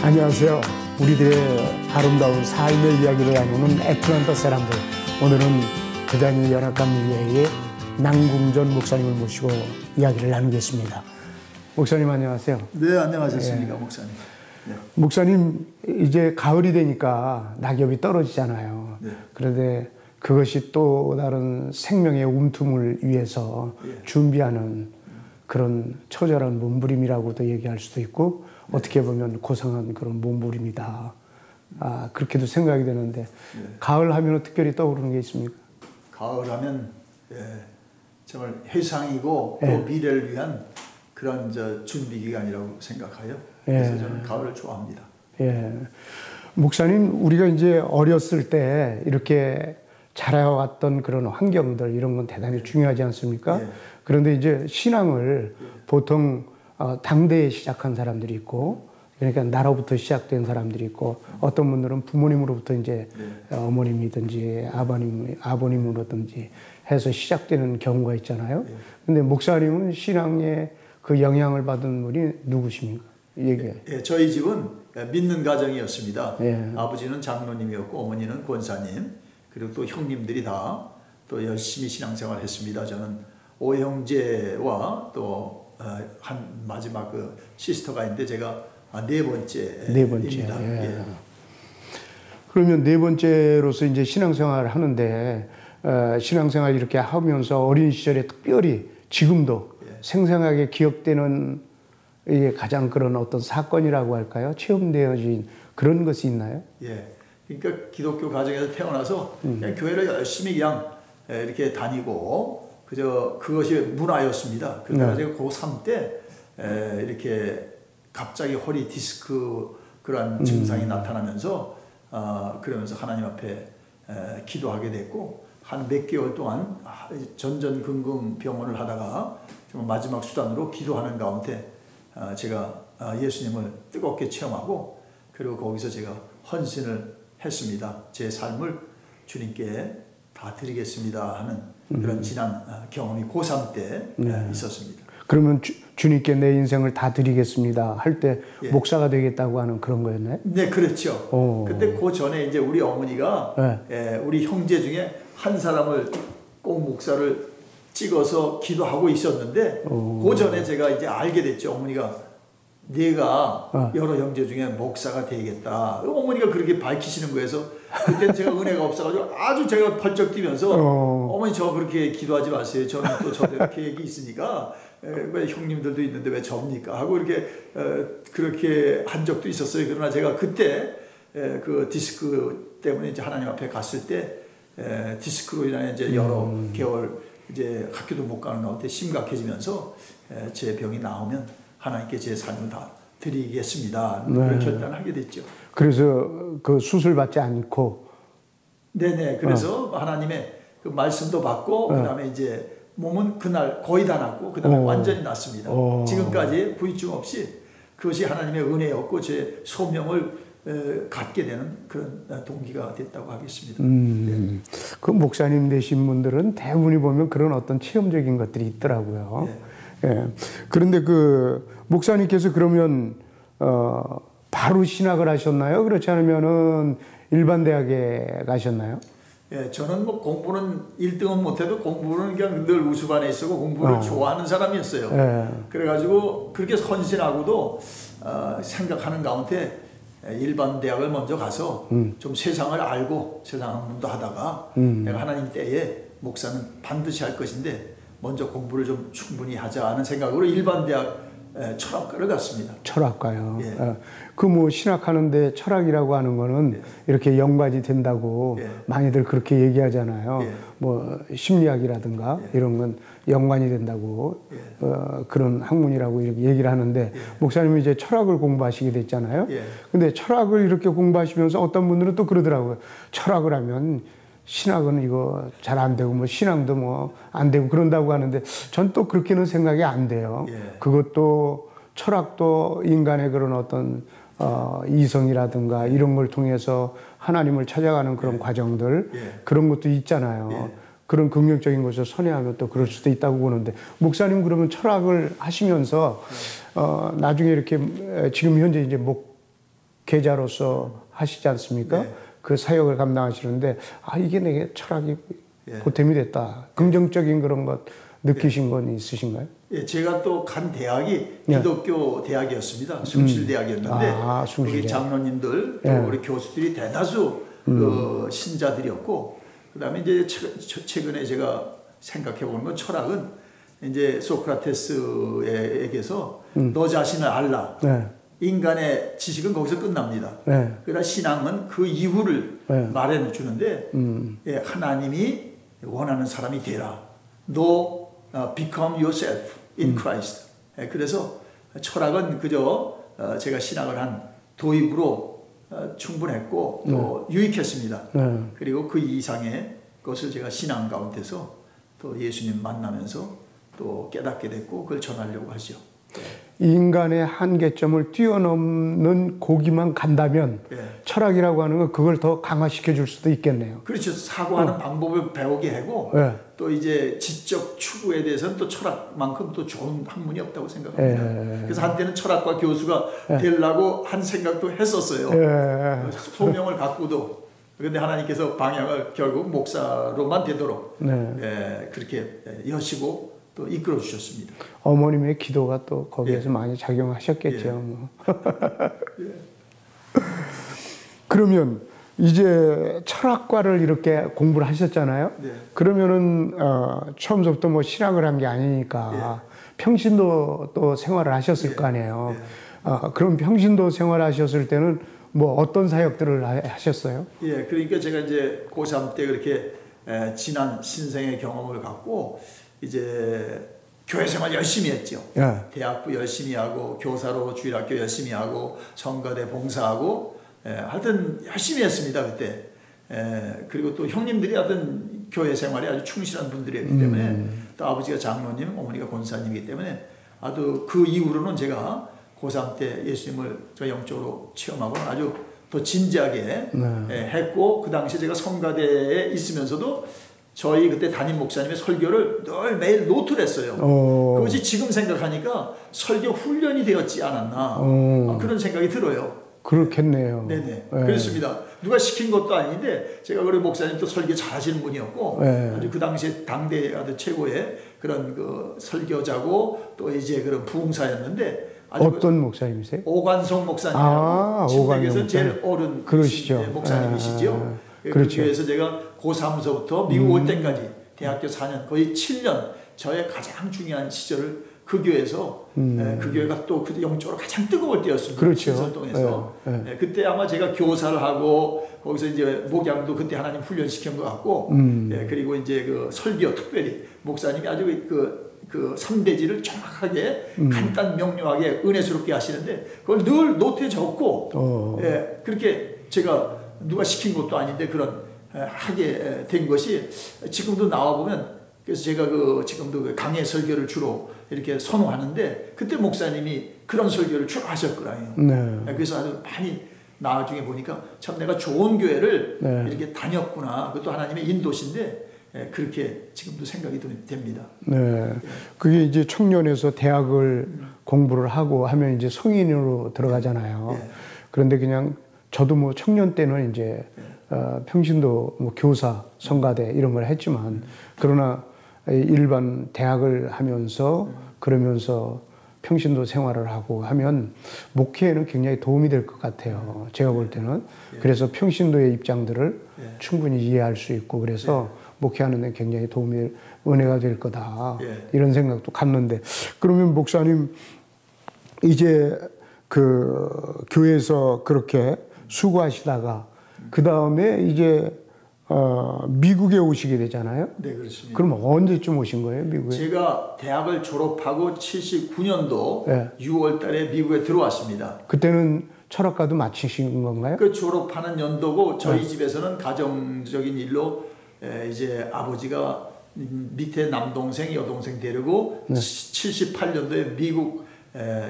안녕하세요. 우리들의 아름다운 삶의 이야기를 나누는 애틀랜타 사람들. 오늘은 부단히 연합감 밀레의 남궁전 목사님을 모시고 이야기를 나누겠습니다. 목사님 안녕하세요. 네, 안녕하셨습니까, 목사님. 네. 목사님 이제 가을이 되니까 낙엽이 떨어지잖아요. 네. 그런데 그것이 또 다른 생명의 움틈을 위해서 준비하는 그런 처절한 몸부림이라고도 얘기할 수도 있고 어떻게 보면 고상한 그런 몸부림이다. 그렇게도 생각이 되는데 가을 하면 특별히 떠오르는 게 있습니까? 가을 하면 정말 회상이고 또 미래를 위한 그런 준비 기간이라고 생각하여 그래서 저는 가을을 좋아합니다. 목사님, 우리가 이제 어렸을 때 이렇게 자라왔던 그런 환경들 이런 건 대단히 중요하지 않습니까? 그런데 이제 신앙을 보통 당대에 시작한 사람들이 있고, 그러니까 나로부터 시작된 사람들이 있고, 어떤 분들은 부모님으로부터 이제 어머님이든지 아버님으로든지 해서 시작되는 경우가 있잖아요. 근데 목사님은 신앙에 그 영향을 받은 분이 누구십니까? 얘기해. 저희 집은 믿는 가정이었습니다. 아버지는 장로님이었고 어머니는 권사님, 그리고 또 형님들이 다 또 열심히 신앙생활을 했습니다. 저는 5형제와 또 한 마지막 그 시스터가 있는데 제가 네 번째입니다. 그러면 네 번째로서 이제 신앙생활을 하는데 신앙생활 이렇게 하면서 어린 시절에 특별히 지금도 생생하게 기억되는 이게 가장 그런 어떤 사건이라고 할까요? 체험되어진 그런 것이 있나요? 그러니까 기독교 가정에서 태어나서 그냥 교회를 열심히 그냥 이렇게 다니고 그것이 문화였습니다. 그러다가 제가 고3 때 이렇게 갑자기 허리 디스크 그런 증상이 나타나면서 그러면서 하나님 앞에 기도하게 됐고 한 몇 개월 동안 전전긍긍 병원을 하다가 정말 마지막 수단으로 기도하는 가운데 제가 예수님을 뜨겁게 체험하고 그리고 거기서 제가 헌신을 했습니다. 제 삶을 주님께 다 드리겠습니다 하는 그런 지난 경험이 고3 때 있었습니다. 그러면 주님께 내 인생을 다 드리겠습니다 할 때 목사가 되겠다고 하는 그런 거였나요? 네, 그렇죠. 근데 그 전에 이제 우리 어머니가 우리 형제 중에 한 사람을 꼭 목사를 찍어서 기도하고 있었는데 그 전에 제가 이제 알게 됐죠. 어머니가 네가 여러 형제 중에 목사가 되겠다. 어머니가 그렇게 밝히시는 거에서 그때는 제가 은혜가 없어가지고 아주 제가 펄쩍 뛰면서 어머니 저 그렇게 기도하지 마세요. 저는 또 저도 계획이 있으니까 왜 형님들도 있는데 왜 접니까? 하고 이렇게 그렇게 한 적도 있었어요. 그러나 제가 그때 그 디스크 때문에 이제 하나님 앞에 갔을 때 디스크로 인해 이제 여러 개월 이제 학교도 못 가는 가운데 심각해지면서 제 병이 나오면 하나님께 제 삶을 다 드리겠습니다. 그런 결단을 하게 됐죠. 그래서 그 수술 받지 않고. 네네. 그래서 하나님의 그 말씀도 받고 그다음에 이제 몸은 그날 거의 다 낫고 그다음에 완전히 낫습니다. 지금까지 후유증 없이 그것이 하나님의 은혜였고 제 소명을 갖게 되는 그런 동기가 됐다고 하겠습니다. 그 목사님 되신 분들은 대부분이 보면 그런 어떤 체험적인 것들이 있더라고요. 그런데 그 목사님께서 그러면 바로 신학을 하셨나요? 그렇지 않으면은 일반 대학에 가셨나요? 저는 뭐 공부는 1등은 못해도 공부는 그냥 늘 우수반에 있었고 공부를 좋아하는 사람이었어요. 그래가지고 그렇게 헌신하고도 생각하는 가운데 일반 대학을 먼저 가서 좀 세상을 알고 세상 학문도 하다가 내가 하나님 때에 목사는 반드시 할 것인데 먼저 공부를 좀 충분히 하자 하는 생각으로 일반 대학 철학과를 갔습니다. 철학과요. 그 뭐 신학하는데 철학이라고 하는 거는 이렇게 연관이 된다고 많이들 그렇게 얘기하잖아요. 뭐 심리학이라든가 이런 건 연관이 된다고 그런 학문이라고 이렇게 얘기를 하는데 목사님은 이제 철학을 공부하시게 됐잖아요. 근데 철학을 이렇게 공부하시면서 어떤 분들은 또 그러더라고요. 철학을 하면 신학은 이거 잘 안 되고 뭐 신앙도 뭐 안 되고 그런다고 하는데 전 또 그렇게는 생각이 안 돼요. 그것도 철학도 인간의 그런 어떤 이성이라든가 이런 걸 통해서 하나님을 찾아가는 그런 과정들 그런 것도 있잖아요. 그런 긍정적인 것을 선회하면 또 그럴 수도 있다고 보는데 목사님 그러면 철학을 하시면서 나중에 이렇게 지금 현재 이제 계자로서 하시지 않습니까? 네. 그 사역을 감당하시는데 이게 내게 철학이 보탬이 됐다. 긍정적인 그런 것 느끼신 건 있으신가요? 예, 제가 또 간 대학이 기독교 대학이었습니다. 숭실대학이었는데 우리 장로님들 또 우리 교수들이 대다수 그 신자들이었고, 그다음에 이제 최근에 제가 생각해 보는 건 철학은 이제 소크라테스에게서 너 자신을 알라. 인간의 지식은 거기서 끝납니다. 그러나 신앙은 그 이후를 말해 주는데 하나님이 원하는 사람이 되라. 너 become yourself in Christ. 그래서 철학은 그저 제가 신학을 한 도입으로 충분했고 또 유익했습니다. 그리고 그 이상의 것을 제가 신앙 가운데서 또 예수님 만나면서 또 깨닫게 됐고 그걸 전하려고 하죠. 인간의 한계점을 뛰어넘는 고기만 간다면 철학이라고 하는 건 그걸 더 강화시켜 줄 수도 있겠네요. 그렇죠. 사고하는 방법을 배우게 하고 또 이제 지적 추구에 대해서는 또 철학만큼 또 좋은 학문이 없다고 생각합니다. 그래서 한때는 철학과 교수가 되려고 한 생각도 했었어요. 소명을 갖고도. 그런데 하나님께서 방향을 결국 목사로만 되도록 그렇게 여시고 또 이끌어 주셨습니다. 어머님의 기도가 또 거기에서 많이 작용하셨겠죠. 그러면 이제 철학과를 이렇게 공부를 하셨잖아요. 그러면은 처음부터 뭐 신학을 한 게 아니니까 평신도 또 생활을 하셨을 거 아니에요. 그럼 평신도 생활하셨을 때는 뭐 어떤 사역들을 하셨어요? 그러니까 제가 이제 고3 때 그렇게 지난 신생의 경험을 갖고 이제 교회 생활 열심히 했죠. 대학부 열심히 하고 교사로 주일학교 열심히 하고 성가대 봉사하고 하여튼 열심히 했습니다 그때. 그리고 또 형님들이 하여튼 교회 생활에 아주 충실한 분들이었기 때문에 또 아버지가 장로님, 어머니가 권사님이기 때문에 아주 그 이후로는 제가 고3 때 예수님을 저 영적으로 체험하고 아주 더 진지하게 했고, 그 당시에 제가 성가대에 있으면서도 저희 그때 담임 목사님의 설교를 늘 매일 노트를 했어요. 그것이 지금 생각하니까 설교 훈련이 되었지 않았나 그런 생각이 들어요. 그렇겠네요. 네네. 그렇습니다. 누가 시킨 것도 아닌데 제가 그래 목사님도 설교 잘하시는 분이었고 아주 그 당시에 당대 아주 최고의 그런 그 설교자고 또 이제 그런 부흥사였는데 어떤 목사님이세요? 오관성 목사님이라고 신대교에서 제일 어른 목사님이시죠. 그렇죠. 그 교회에서 제가 고3서부터 미국 올 때까지 대학교 4년 거의 7년 저의 가장 중요한 시절을 그 교회에서 그 교회가 또 그 영적으로 가장 뜨거울 때였습니다. 그렇죠. 신설동에서 그때 아마 제가 교사를 하고 거기서 이제 목양도 그때 하나님 훈련시킨 것 같고 그리고 이제 그 설교 특별히 목사님이 아주 그 3대지를 정확하게 간단 명료하게 은혜스럽게 하시는데 그걸 늘 노트에 적고 그렇게 제가 누가 시킨 것도 아닌데 그런 하게 된 것이 지금도 나와 보면, 그래서 제가 지금도 그 강해 설교를 주로 이렇게 선호하는데 그때 목사님이 그런 설교를 주로 하셨거든요. 그래서 아주 많이 나중에 보니까 참 내가 좋은 교회를 이렇게 다녔구나. 그것도 하나님의 인도신데 그렇게 지금도 생각이 됩니다. 그게 이제 청년에서 대학을 공부를 하고 하면 이제 성인으로 들어가잖아요. 그런데 그냥 저도 뭐 청년 때는 이제 평신도 뭐 교사, 성가대 이런 걸 했지만 그러나 일반 대학을 하면서 그러면서 평신도 생활을 하고 하면 목회에는 굉장히 도움이 될 것 같아요. 제가 볼 때는. 그래서 평신도의 입장들을 충분히 이해할 수 있고 그래서 목회하는 데 굉장히 은혜가 될 거다. 이런 생각도 갖는데, 그러면 목사님 이제 그 교회에서 그렇게 수고하시다가 그 다음에 이제 미국에 오시게 되잖아요. 네, 그렇습니다. 그럼 언제쯤 오신 거예요, 미국에? 제가 대학을 졸업하고 79년도 6월 달에 미국에 들어왔습니다. 그때는 철학과도 마치신 건가요? 그 졸업하는 연도고 저희 집에서는 가정적인 일로 이제 아버지가 밑에 남동생, 여동생 데리고 78년도에 미국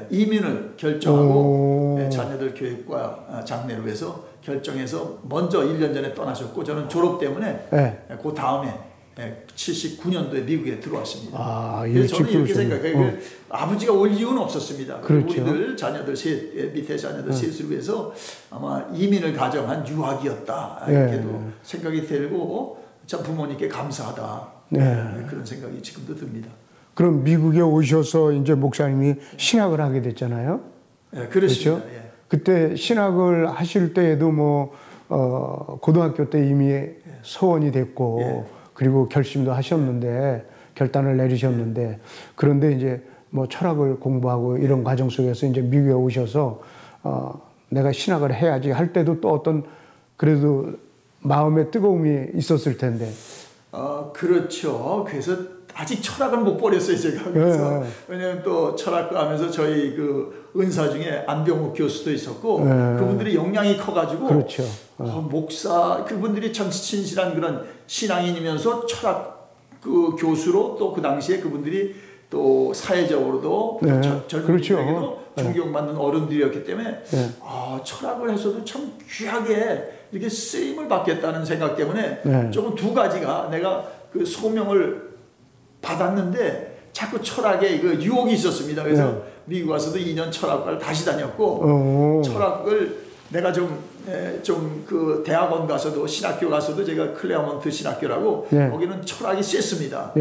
이민을 결정하고 자녀들 교육과 장래를 위해서 결정해서 먼저 1년 전에 떠나셨고 저는 졸업 때문에 그 다음에 79년도에 미국에 들어왔습니다. 아, 그래서 저는 이렇게 생각해요. 아버지가 올 이유는 없었습니다. 그렇죠. 우리들 자녀들 밑에 자녀들 셋을 위해서 아마 이민을 가정한 유학이었다 이렇게도 생각이 들고 참 부모님께 감사하다 그런 생각이 지금도 듭니다. 그럼 미국에 오셔서 이제 목사님이 신학을 하게 됐잖아요. 네, 그렇습니다. 그렇죠? 그때 신학을 하실 때에도 뭐 고등학교 때 이미 서원이 됐고 그리고 결심도 하셨는데 결단을 내리셨는데 그런데 이제 뭐 철학을 공부하고 이런 과정 속에서 이제 미국에 오셔서 내가 신학을 해야지 할 때도 또 어떤 그래도 마음의 뜨거움이 있었을 텐데. 그렇죠. 그래서 아직 철학은 못 버렸어요, 제가. 그래서 왜냐하면 또 철학과 하면서 저희 그 은사 중에 안병욱 교수도 있었고 그분들이 역량이 커가지고 그렇죠. 목사 그분들이 참 진실한 그런 신앙인이면서 철학 그 교수로 또 그 당시에 그분들이 또 사회적으로도 젊은 분들에게도 그렇죠. 존경받는 어른들이었기 때문에 철학을 해서도 참 귀하게 이렇게 쓰임을 받겠다는 생각 때문에 조금 두 가지가 내가 그 소명을 받았는데 자꾸 철학에 그 유혹이 있었습니다. 그래서 미국 와서도 2년 철학과를 다시 다녔고 철학을 내가 좀 그 대학원 가서도 신학교 가서도 제가 클레어몬트 신학교라고 거기는 철학이 셌습니다.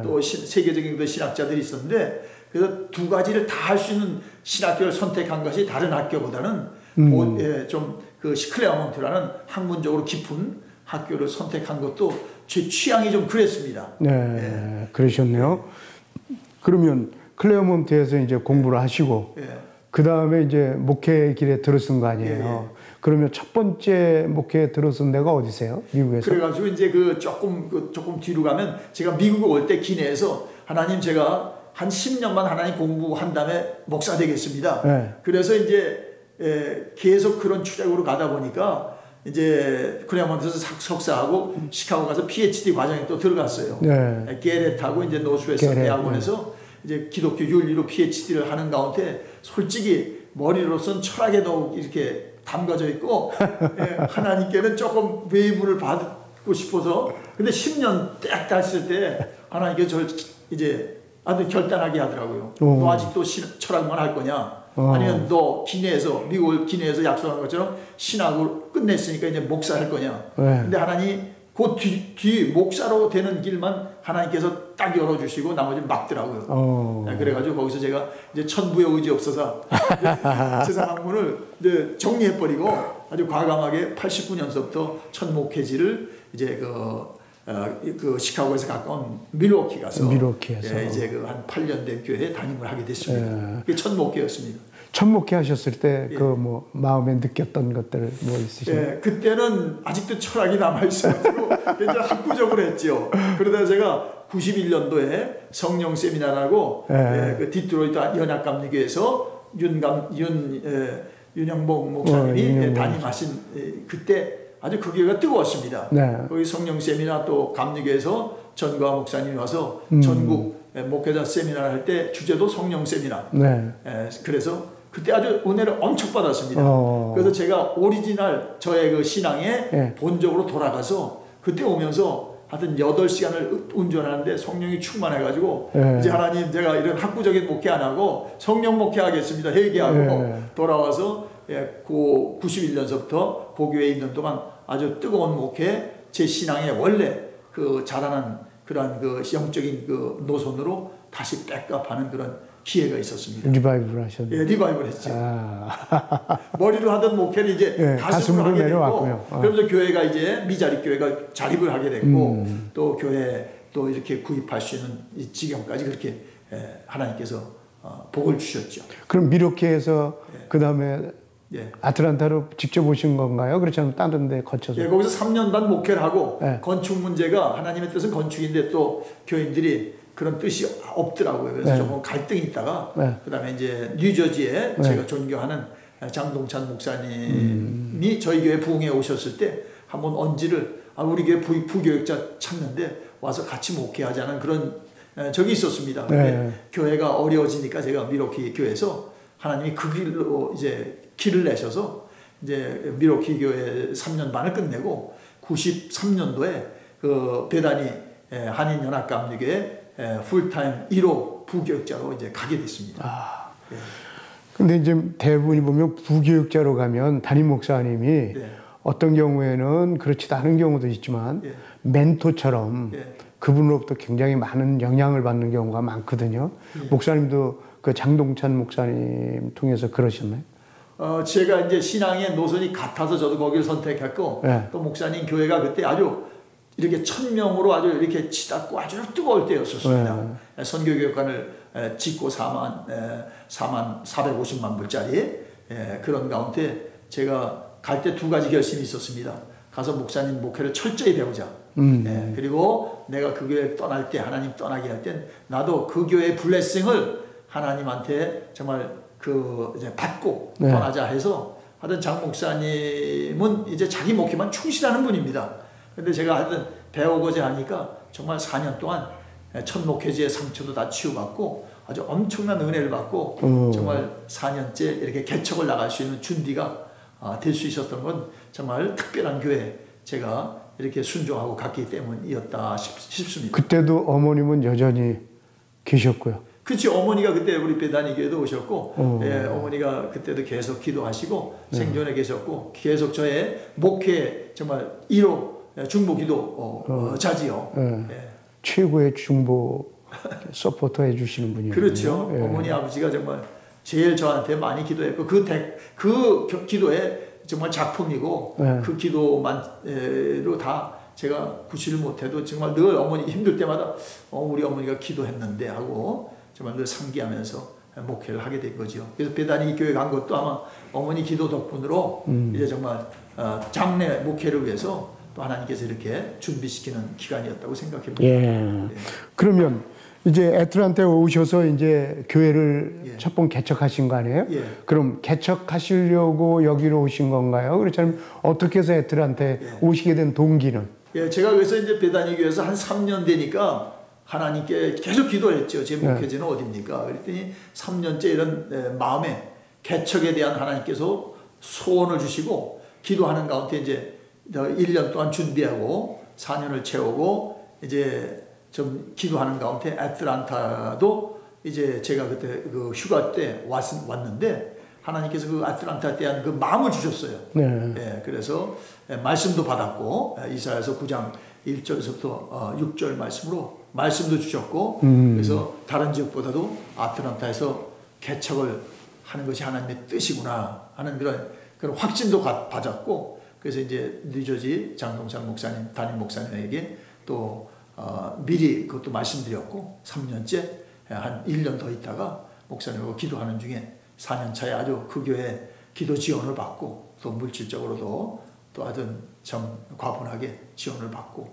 또 세계적인 그 신학자들이 있었는데 그래서 두 가지를 다 할 수 있는 신학교를 선택한 것이 다른 학교보다는 좀 그 클레어몬트라는 학문적으로 깊은 학교를 선택한 것도 제 취향이 좀 그랬습니다. 그러셨네요. 그러면 클레어몬트에서 이제 공부를 하시고 그 다음에 이제 목회 길에 들어선 거 아니에요. 그러면 첫 번째 목회에 들어선 데가 어디세요? 미국에서? 그래가지고 이제 조금 뒤로 가면 제가 미국에 올 때 기내에서 하나님 제가 한 10년만 하나님 공부한 다음에 목사 되겠습니다. 그래서 이제 계속 그런 추적으로 가다 보니까 이제 클레어몬트에서 석사하고 시카고 가서 PhD 과정에 또 들어갔어요. 게렛하고 이제 노스웨스트 대학원에서 이제 기독교 윤리로 PhD를 하는 가운데 솔직히 머리로선 철학에 더욱 이렇게 담가져 있고 하나님께는 조금 외부를 받고 싶어서 근데 10년 딱 됐을 때 하나님께서 저를 이제 아주 결단하게 하더라고요. 너 아직도 철학만 할 거냐? 아니면 너 미국 기내에서 약속한 것처럼 신학을 끝냈으니까 이제 목사 할 거냐? 근데 하나님 그 뒤 목사로 되는 길만 하나님께서 딱 열어주시고 나머지는 막더라고요. 그래가지고 거기서 제가 이제 천부의 의지 없어서 세상 학문을 이제 정리해버리고 아주 과감하게 89년서부터 첫 목회지를 이제 그 시카고에서 가까운 밀워키 가서 이제 그 한 8년 된 교회에 담임을 하게 됐습니다. 그게 첫 목회였습니다. 첫 목회 하셨을 때 그 뭐 마음에 느꼈던 것들 뭐 있으신가요? 그때는 아직도 철학이 남아 있어가지고 이제 학구적으로 했죠. 그러다가 제가 91년도에 성령 세미나라고 그 디트로이트 연합감리교에서 윤영복 목사님이 담임하신 그때 아주 그 교회가 뜨거웠습니다. 거기 성령 세미나 또 감리교에서 전과 목사님이 와서 전국 목회자 세미나를 할 때 주제도 성령 세미나. 그래서 그때 아주 은혜를 엄청 받았습니다. 그래서 제가 오리지널 저의 그 신앙에 본적으로 돌아가서 그때 오면서 하여튼 8시간을 운전하는데 성령이 충만해가지고 이제 하나님 제가 이런 학구적인 목회 안 하고 성령 목회하겠습니다. 회개하고 돌아와서 그 91년서부터 그 교회에 있는 동안 아주 뜨거운 목회 제 신앙의 원래 그 자라난 그런 그 영적인 그 노선으로 다시 백업하는 그런 기회가 있었습니다. 리바이브를 하셨네요. 리바이브를 했죠. 머리로 하던 목회를 이제 가슴으로 하게 됐고 그러면서 교회가 이제 미자립 교회가 자립을 하게 됐고 또 교회 또 이렇게 구입할 수 있는 이 지경까지 그렇게 하나님께서 복을 주셨죠. 그럼 미러키에서 그 다음에 아틀란타로 직접 오신 건가요? 그렇지 않으면 다른 데 거쳐서? 거기서 3년 반 목회를 하고 건축 문제가 하나님의 뜻은 건축인데 또 교인들이 그런 뜻이 없더라고요. 그래서 조금 갈등이 있다가 그 다음에 이제 뉴저지에 제가 존경하는 장동찬 목사님이 저희 교회 부흥에 오셨을 때 한번 언지를 우리 교회 부교육자 찾는데 와서 같이 목회하자는 그런 적이 있었습니다. 근데 교회가 어려워지니까 제가 미러키 교회에서 하나님이 그 길로 이제 길을 내셔서 이제 미러키 교회 3년 반을 끝내고 93년도에 그 베다니 한인연합감리교회 풀타임 1호 부교육자로 이제 가게 됐습니다. 근데 이제 대부분이 보면 부교육자로 가면 담임 목사님이 어떤 경우에는 그렇지도 않은 경우도 있지만 멘토처럼 그분으로부터 굉장히 많은 영향을 받는 경우가 많거든요. 목사님도 그 장동찬 목사님 통해서 그러셨나요? 제가 이제 신앙의 노선이 같아서 저도 거기를 선택했고 또 목사님 교회가 그때 아주 이렇게 1000명으로 아주 이렇게 치닫고 아주 뜨거울 때였었습니다. 선교교육관을 짓고 4만 450만 불짜리 그런 가운데 제가 갈 때 2가지 결심이 있었습니다. 가서 목사님 목회를 철저히 배우자. 그리고 내가 그 교회 떠날 때 하나님 떠나게 할 땐 나도 그 교회의 블레싱을 하나님한테 정말 이제 받고 떠나자 해서 하여튼 장 목사님은 이제 자기 목회만 충실하는 분입니다. 근데 제가 하여튼 배우고자 하니까 정말 4년 동안 첫 목회지의 상처도 다 치유받고 아주 엄청난 은혜를 받고 정말 4년째 이렇게 개척을 나갈 수 있는 준비가 될 수 있었던 건 정말 특별한 교회 제가 이렇게 순종하고 갔기 때문이었다 싶습니다. 그때도 어머님은 여전히 계셨고요. 그렇지. 어머니가 그때 우리 배단위 교회도 오셨고 어머니가 그때도 계속 기도하시고 생존에 계셨고 계속 저의 목회 정말 1호 중보 기도 자지요. 최고의 중보 서포터 해주시는 분이에요. 그렇죠. 어머니 아버지가 정말 제일 저한테 많이 기도했고 그 기도에 정말 작품이고 그 기도만으로 다 제가 구실을 못해도 정말 늘 어머니 힘들 때마다 우리 어머니가 기도했는데 하고 정말 늘 상기하면서 목회를 하게 된 거죠. 그래서 배단위 교회 간 것도 아마 어머니 기도 덕분으로 이제 정말 장래 목회를 위해서 또 하나님께서 이렇게 준비시키는 기간이었다고 생각합니다. 그러면 이제 애틀랜타에 오셔서 이제 교회를 첫 번 개척하신 거 아니에요? 그럼 개척하시려고 여기로 오신 건가요? 그렇다면 어떻게 해서 애틀랜타에 오시게 된 동기는? 제가 그래서 이제 배단위 교회에서 한 3년 되니까 하나님께 계속 기도를 했죠. 제 목회지는 어디입니까? 그랬더니 3년째 이런 마음에 개척에 대한 하나님께서 소원을 주시고 기도하는 가운데 이제 1년 동안 준비하고 4년을 채우고 이제 좀 기도하는 가운데 애틀랜타도 이제 제가 그때 그 휴가 때 왔는데 하나님께서 그 애틀랜타에 대한 그 마음을 주셨어요. 그래서 말씀도 받았고 이사야서 9장 1절에서부터 6절 말씀도 주셨고 그래서 다른 지역보다도 아틀란타에서 개척을 하는 것이 하나님의 뜻이구나 하는 그런 확신도 받았고 그래서 이제 뉴저지 장동찬 목사님 담임 목사님에게 또 미리 그것도 말씀드렸고 3년째 한 1년 더 있다가 목사님하고 기도하는 중에 4년 차에 아주 그 교회 기도 지원을 받고 또 물질적으로도 또 하여튼 참 과분하게 지원을 받고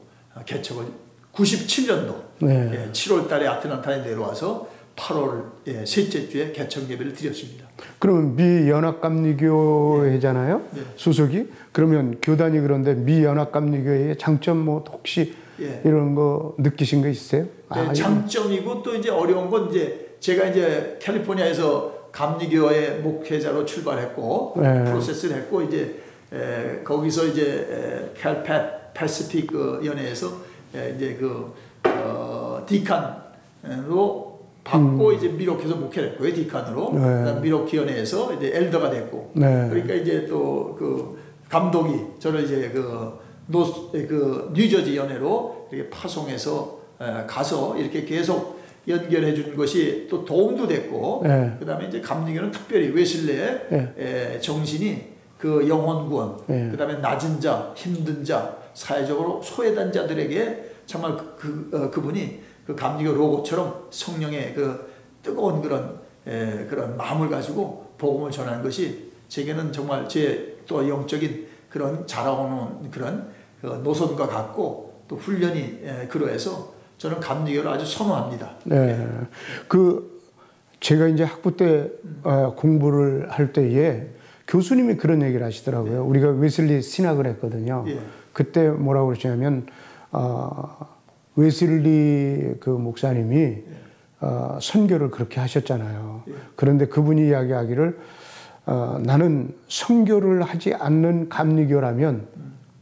개척을 97년도 7월 달에 아틀란타에 내려와서 8월 셋째 주에 개척 예배를 드렸습니다. 그러면 미연합감리교회잖아요? 소속이? 그러면 교단이 그런데 미연합감리교회의 장점 뭐 혹시 이런 거 느끼신 거 있으세요? 장점이고 또 이제 어려운 건 이제 제가 이제 캘리포니아에서 감리교회 목회자로 출발했고 프로세스를 했고 이제 거기서 이제 캘팻 패시픽 연회에서 이제 디칸으로 받고 이제 미록해서 목회를 했고요. 디칸으로 미록 기원회에서 이제 엘더가 됐고 그러니까 이제 또 그 감독이 저를 이제 뉴저지 연회로 이렇게 파송해서 가서 이렇게 계속 연결해 준 것이 또 도움도 됐고 그 다음에 이제 감리교는 특별히 웨슬레의 정신이 그 영혼 구원 그 다음에 낮은 자 힘든 자 사회적으로 소외된 자들에게 정말 그분이 그 감리교 로고처럼 성령의 그 뜨거운 그런 마음을 가지고 복음을 전하는 것이 제게는 정말 제 또 영적인 그런 자라오는 그런 노선과 같고 또 훈련이 그러해서 저는 감리교를 아주 선호합니다. 제가 이제 학부 때 공부를 할 때에 교수님이 그런 얘기를 하시더라고요. 우리가 웨슬리 신학을 했거든요. 그때 뭐라고 그러시냐면 웨슬리 그 목사님이 선교를 그렇게 하셨잖아요. 그런데 그분이 이야기하기를 나는 선교를 하지 않는 감리교라면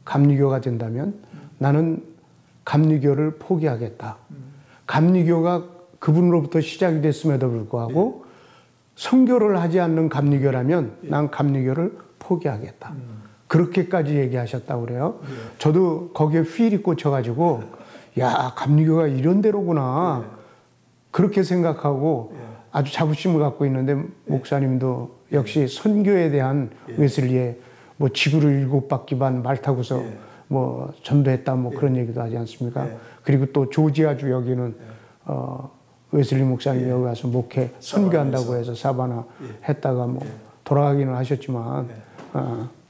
감리교가 된다면 나는 감리교를 포기하겠다. 감리교가 그분으로부터 시작이 됐음에도 불구하고 선교를 하지 않는 감리교라면 난 감리교를 포기하겠다. 그렇게까지 얘기하셨다고 그래요. 저도 거기에 휠이 꽂혀가지고 야, 감리교가 이런 데로구나. 그렇게 생각하고 아주 자부심을 갖고 있는데 목사님도 역시 선교에 대한 웨슬리의 뭐 지구를 7바퀴 반 말 타고서 뭐 전도했다 뭐 그런 얘기도 하지 않습니까? 그리고 또 조지아주 여기는 웨슬리 목사님이 여기 와서 목회 선교한다고 해서 사바나 했다가 뭐 돌아가기는 하셨지만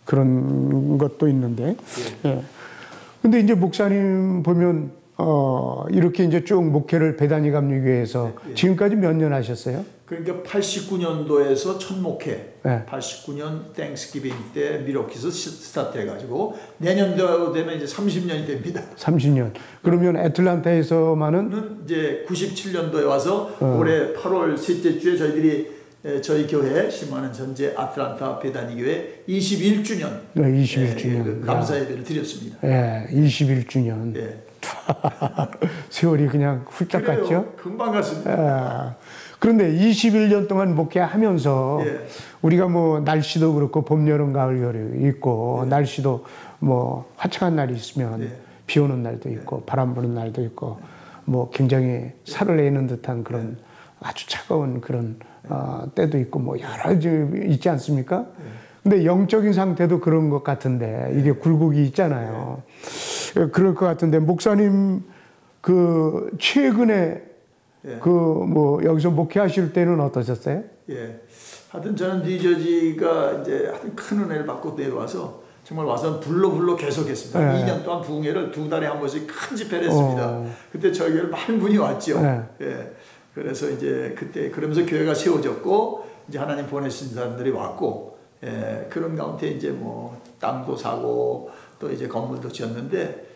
그런 것도 있는데 근데 이제 목사님 보면 이렇게 이제 쭉 목회를 베다니 감리교회에서 지금까지 몇 년 하셨어요? 그러니까 89년도에서 첫 목회, 89년 땡스기빙 때 미러키에서 스타트 해가지고 내년도 되면 이제 30년이 됩니다. 30년. 그러면 애틀란타에서만은 이제 97년도에 와서 올해 8월 셋째 주에 저희들이 저희 교회 심화는 전제 아틀란타 베다니 교회 21주년 21주년 감사 예배를 드렸습니다. 21주년. 세월이 그냥 훌쩍 갔죠? 금방 갔습니다. 그런데 21년 동안 목회하면서 우리가 뭐 날씨도 그렇고 봄, 여름, 가을, 겨울이 있고 날씨도 뭐 화창한 날이 있으면 비 오는 날도 있고 바람 부는 날도 있고 뭐 굉장히 살을 내는 듯한 그런 아주 차가운 그런 때도 있고 뭐 여러 가지 있지 않습니까? 근데 영적인 상태도 그런 것 같은데 이게 굴곡이 있잖아요. 그럴 것 같은데 목사님 그 최근에 그 뭐 여기서 목회하실 때는 어떠셨어요? 하여튼 저는 뉴저지가 이제 하여튼 큰 은혜를 받고 내려와서 정말 와서 불러 계속했습니다. 2년 동안 부흥회를 2달에 한 번씩 큰 집회를 했습니다. 그때 저희 교회를 많은 분이 왔죠. 그래서 이제 그때 그러면서 교회가 세워졌고 이제 하나님 보내신 사람들이 왔고 그런 가운데 이제 뭐 땅도 사고 또 이제 건물도 지었는데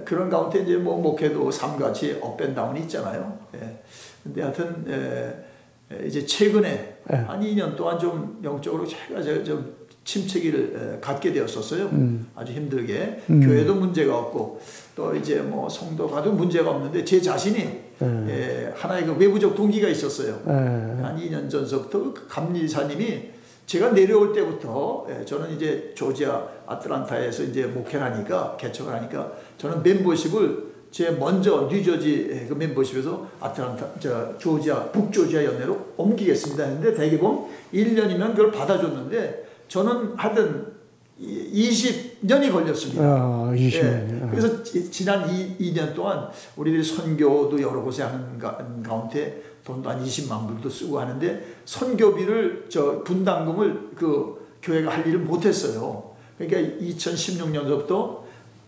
그런 가운데 이제 뭐 목회도 삶같이 업앤다운이 있잖아요. 근데 하여튼 이제 최근에 한 2년 동안 좀 영적으로 제가 좀 침체기를 갖게 되었었어요. 아주 힘들게. 교회도 문제가 없고 또 이제 뭐 성도가도 문제가 없는데 제 자신이 하나의 그 외부적 동기가 있었어요. 한 2년 전서부터 그 감리사님이 제가 내려올 때부터 저는 이제 조지아 아틀란타에서 이제 목회를 하니까 개척을 하니까 저는 멤버십을 제 먼저 뉴저지 그 멤버십에서 아틀란타 조지아 북조지아 연회로 옮기겠습니다 했는데 대개봉 1년이면 그걸 받아줬는데 저는 하여튼 20년이 걸렸습니다. 20년. 그래서 지난 2년 동안 우리들이 선교도 여러 곳에 하는 가운데 돈도 한 20만 불도 쓰고 하는데 선교비를 분담금을 그 교회가 할 일을 못했어요. 그러니까 2016년서부터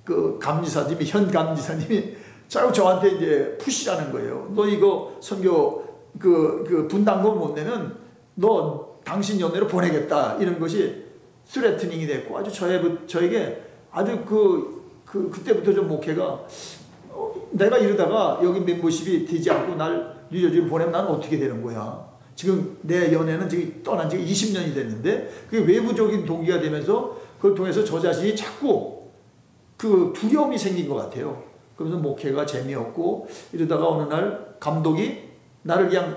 그 감리사님이 현 감리사님이 자꾸 저한테 이제 푸시라는 거예요. 너 이거 선교 그 분담금을 못 내면 너 당신 연회로 보내겠다 이런 것이 스레트닝이 됐고 아주 저에게 아주 그때부터 좀 목회가 내가 이러다가 여기 멤버십이 되지 않고 날 뉴저지로 보내면 나는 어떻게 되는 거야. 지금 내 연애는 지금 떠난 지가 20년이 됐는데 그게 외부적인 동기가 되면서 그걸 통해서 저 자신이 자꾸 그 두려움이 생긴 것 같아요. 그러면서 목회가 재미없고 이러다가 어느 날 감독이 나를 그냥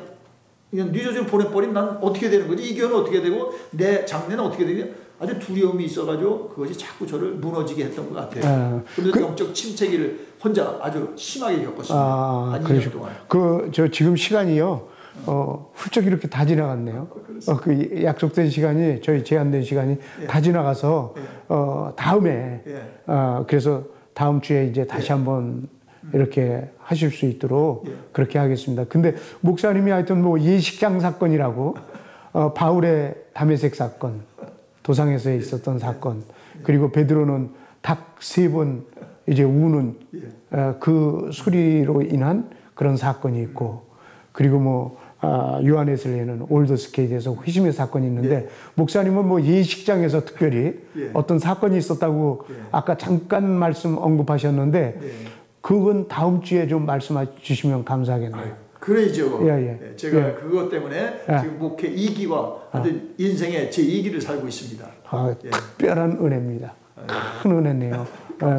뉴저지로 보내버리면 난 어떻게 되는 거지? 이 교회는 어떻게 되고 내 장래는 어떻게 되냐? 아주 두려움이 있어가지고 그것이 자꾸 저를 무너지게 했던 것 같아요. 그래서 영적 침체기를 혼자 아주 심하게 겪었습니다. 한 2년 동안. 저 지금 시간이요. 훌쩍 이렇게 다 지나갔네요. 그 약속된 시간이 저희 제한된 시간이 다 지나가서 다음에 그래서 다음 주에 이제 다시 한번 이렇게 하실 수 있도록 그렇게 하겠습니다. 근데 목사님이 하여튼 뭐 예식장 사건이라고 바울의 다메섹 사건, 도상에서 있었던 사건, 그리고 베드로는 닭 3번 이제 우는 그 소리로 인한 그런 사건이 있고, 그리고 뭐 요한에슬레는 올더스케에 대해서 회심의 사건이 있는데 목사님은 뭐 예식장에서 특별히 어떤 사건이 있었다고 아까 잠깐 말씀 언급하셨는데 그건 다음 주에 좀 말씀해 주시면 감사하겠네요. 그래야죠. 제가 그것 때문에 지금 목회 2기와 인생의 제 2기를 살고 있습니다. 특별한 은혜입니다. 큰 은혜네요.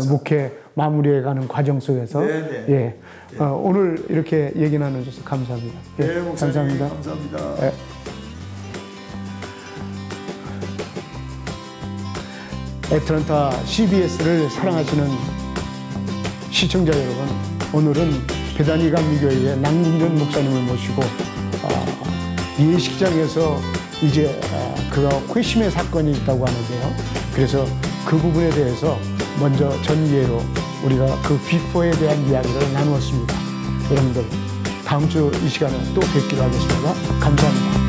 목회 마무리해가는 과정 속에서. 네네. 예. 오늘 이렇게 얘기 나눠주셔서 감사합니다. 예. 네, 목사님, 감사합니다. 감사합니다. 예. 애틀랜타 CBS를 사랑하시는 시청자 여러분, 오늘은 베다니 감리교회의 남궁전 목사님을 모시고 예식장에서 이제 그가 회심의 사건이 있다고 하는데요. 그래서 그 부분에 대해서 먼저 전예로 우리가 그 비포에 대한 이야기를 나누었습니다. 여러분들 다음 주 이 시간에 또 뵙기로 하겠습니다. 감사합니다.